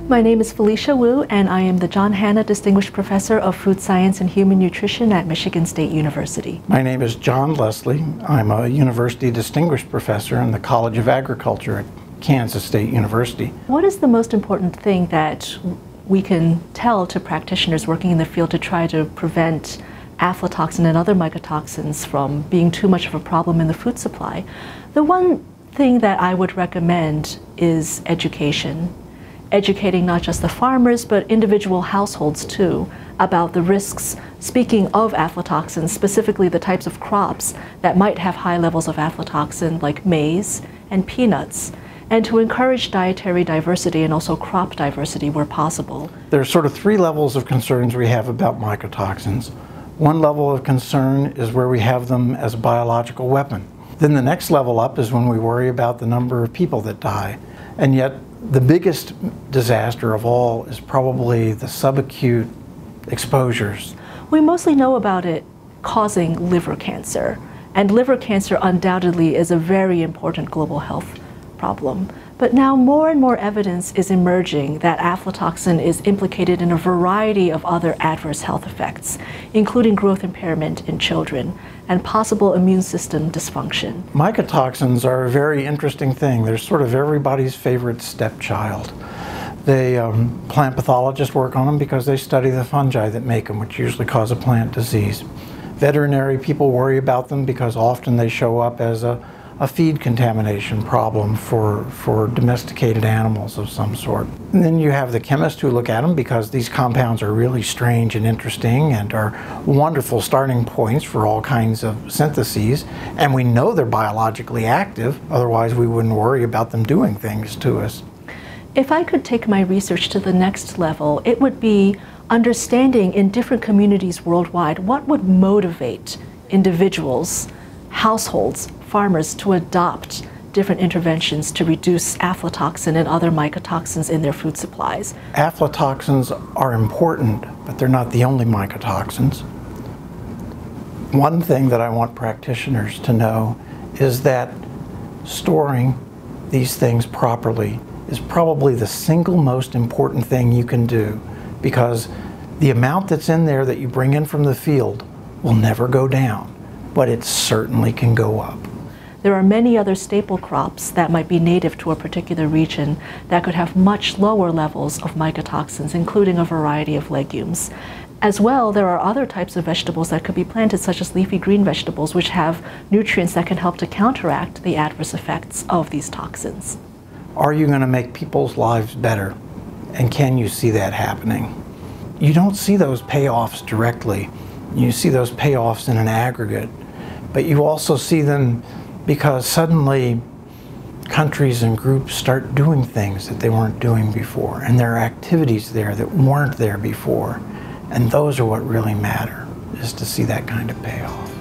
My name is Felicia Wu, and I am the John Hanna Distinguished Professor of Food Science and Human Nutrition at Michigan State University. My name is John Leslie. I'm a University Distinguished Professor in the College of Agriculture at Kansas State University. What is the most important thing that we can tell to practitioners working in the field to try to prevent aflatoxin and other mycotoxins from being too much of a problem in the food supply? The one thing that I would recommend is education. Educating not just the farmers, but individual households too, about the risks, speaking of aflatoxins, specifically the types of crops that might have high levels of aflatoxin, like maize and peanuts, and to encourage dietary diversity and also crop diversity where possible. There are sort of three levels of concerns we have about mycotoxins. One level of concern is where we have them as a biological weapon. Then the next level up is when we worry about the number of people that die. And yet, the biggest disaster of all is probably the subacute exposures. We mostly know about it causing liver cancer, and liver cancer undoubtedly is a very important global health problem. But now more and more evidence is emerging that aflatoxin is implicated in a variety of other adverse health effects, including growth impairment in children and possible immune system dysfunction. Mycotoxins are a very interesting thing. They're sort of everybody's favorite stepchild. Plant pathologists work on them because they study the fungi that make them, which usually cause a plant disease. Veterinary people worry about them because often they show up as a feed contamination problem for domesticated animals of some sort. And then you have the chemists who look at them because these compounds are really strange and interesting and are wonderful starting points for all kinds of syntheses. And we know they're biologically active, otherwise we wouldn't worry about them doing things to us. If I could take my research to the next level, it would be understanding in different communities worldwide what would motivate individuals, households, farmers to adopt different interventions to reduce aflatoxin and other mycotoxins in their food supplies. Aflatoxins are important, but they're not the only mycotoxins. One thing that I want practitioners to know is that storing these things properly is probably the single most important thing you can do, because the amount that's in there that you bring in from the field will never go down, but it certainly can go up. There are many other staple crops that might be native to a particular region that could have much lower levels of mycotoxins, including a variety of legumes. As well, there are other types of vegetables that could be planted, such as leafy green vegetables, which have nutrients that can help to counteract the adverse effects of these toxins. Are you going to make people's lives better? And can you see that happening? You don't see those payoffs directly. You see those payoffs in an aggregate, but you also see them because suddenly countries and groups start doing things that they weren't doing before, and there are activities there that weren't there before, and those are what really matter, is to see that kind of payoff.